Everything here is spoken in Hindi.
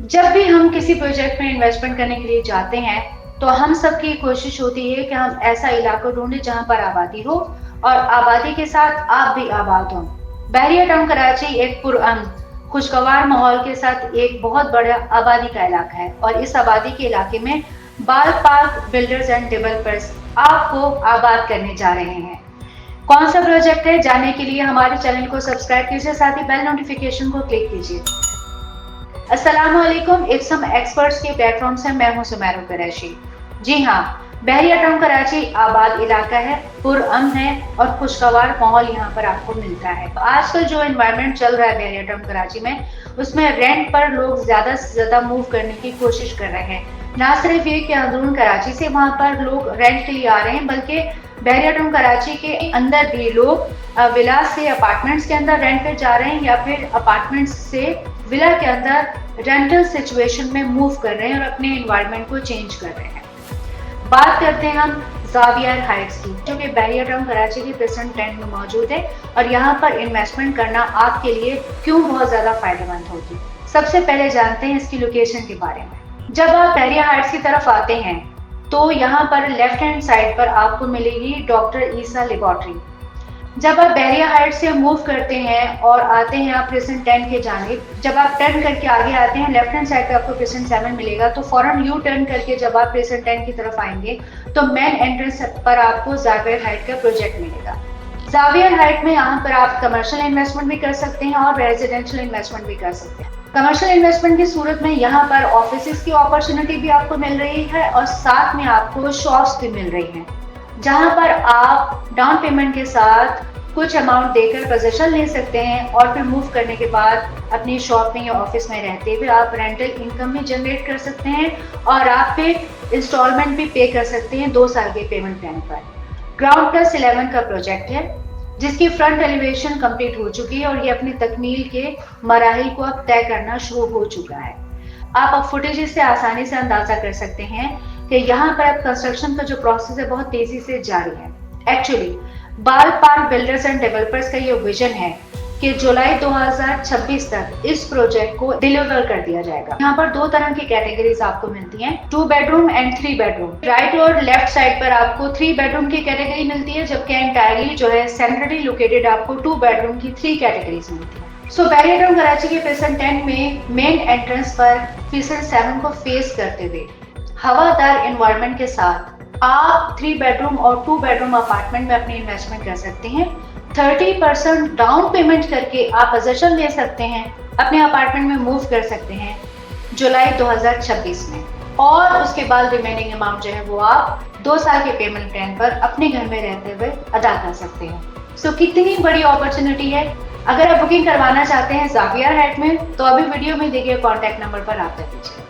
जब भी हम किसी प्रोजेक्ट में इन्वेस्टमेंट करने के लिए जाते हैं तो हम सबकी कोशिश होती है कि हम ऐसा इलाका ढूंढें जहां पर आबादी हो और आबादी के साथ आप भी आबाद हों। बहरिया टाउन कराची एक पुरअमन खुशगवार माहौल के साथ एक बहुत बड़ा आबादी का इलाका है और इस आबादी के इलाके में बाल पार्क बिल्डर्स एंड डेवलपर्स आपको आबाद करने जा रहे हैं। कौन सा प्रोजेक्ट है, जानने के लिए हमारे चैनल को सब्सक्राइब कीजिए, साथ ही बेल नोटिफिकेशन को क्लिक कीजिए। अस्सलाम वालेकुम, इब्सम एक्सपर्ट्स के प्लेटफॉर्म से मैं हूं सुमैरा कुरैशी। जी हाँ, बहरिया टाउन कराची आबाद इलाका है, पुरअमन है और खुशगवार माहौल यहाँ पर आपको मिलता है। आजकल जो एनवायरनमेंट चल रहा है बहरिया टाउन कराची में, उसमें रेंट पर लोग ज्यादा से ज्यादा मूव करने की कोशिश कर रहे हैं। ना सिर्फ ये कि अंदरून कराची से वहाँ पर लोग रेंट के लिए आ रहे हैं, बल्कि बहरिया टाउन कराची के अंदर भी लोग विला से अपार्टमेंट्स के अंदर रेंट पे जा रहे हैं या फिर अपार्टमेंट्स से विला के अंदर रेंटल सिचुएशन में मूव कर रहे हैं और अपने एनवायरनमेंट को चेंज कर रहे हैं। बात करते हैं हम जाविया हाइट्स की, जो कि बहरिया टाउन कराची के प्रेजेंट टेंट में मौजूद है और यहाँ पर इन्वेस्टमेंट करना आपके लिए क्यों बहुत ज्यादा फायदेमंद होगी। सबसे पहले जानते हैं इसकी लोकेशन के बारे में। जब आप बहरिया हाइट्स की तरफ आते हैं तो यहाँ पर लेफ्ट हैंड साइड पर आपको मिलेगी डॉक्टर ईसा लेबोरेटरी। जब आप बहरिया हाइट से मूव करते हैं और आते हैं आप प्रेजेंट 10 के जानिब, जब आप टर्न करके आगे आते हैं लेफ्ट हैंड साइड पे आपको प्रेजेंट 7 मिलेगा, तो फौरन यू टर्न करके जब आप प्रेजेंट 10 की तरफ आएंगे तो मेन एंट्रेंस पर आपको जाविया हाइट का प्रोजेक्ट मिलेगा। जाविया हाइट में यहाँ पर आप कमर्शियल इन्वेस्टमेंट भी कर सकते हैं और रेजिडेंशियल इन्वेस्टमेंट भी कर सकते हैं। कमर्शियल इन्वेस्टमेंट की सूरत में यहाँ पर ऑफिसेज की अपॉर्चुनिटी भी आपको मिल रही है और साथ में आपको शॉप्स भी मिल रही हैं, जहाँ पर आप डाउन पेमेंट के साथ कुछ अमाउंट देकर पोजीशन ले सकते हैं और फिर मूव करने के बाद अपनी शॉप में या ऑफिस में रहते हुए आप रेंटल इनकम भी जनरेट कर सकते हैं और आप फिर इंस्टॉलमेंट भी पे कर सकते हैं 2 साल के पेमेंट प्लान पर। ग्राउंड प्लस 11 का प्रोजेक्ट है जिसकी फ्रंट एलिवेशन कंप्लीट हो चुकी है और ये अपनी तकमील के मराहिल को अब तय करना शुरू हो चुका है। आप अब फुटेज से आसानी से अंदाजा कर सकते हैं कि यहाँ पर अब कंस्ट्रक्शन का जो प्रोसेस है बहुत तेजी से जारी है। एक्चुअली बाल पार्क बिल्डर्स एंड डेवलपर्स का ये विजन है कि जुलाई 2026 तक इस प्रोजेक्ट को डिलीवर कर दिया जाएगा। यहाँ पर 2 तरह की कैटेगरीज आपको मिलती हैं, 2 बेडरूम एंड 3 बेडरूम। राइट और लेफ्ट साइड पर आपको 3 बेडरूम की कैटेगरी मिलती है, जबकि एंटायरली जो है सेंट्रली लोकेटेड आपको 2 बेडरूम की 3 कैटेगरीज मिलती है। सो बहरिया टाउन कराची के प्रेजेंट 10 में मेन एंट्रेंस पर प्रेजेंट 7 को फेस करते हुए हवादार एनवायरनमेंट के साथ आप 3 बेडरूम और 2 बेडरूम अपार्टमेंट में अपनी इन्वेस्टमेंट कर सकते हैं। 30% डाउन पेमेंट करके आप पोजीशन ले सकते हैं, अपने अपार्टमेंट में मूव कर सकते हैं जुलाई 2026 में, और उसके बाद रिमेनिंग अमाउंट जो है वो आप 2 साल के पेमेंट प्लान पर अपने घर में रहते हुए अदा कर सकते हैं। सो कितनी बड़ी अपॉर्चुनिटी है। अगर आप बुकिंग करवाना चाहते हैं जाविया हाइट में तो अभी वीडियो में दिए गए कॉन्टैक्ट नंबर पर रब्ता कीजिए।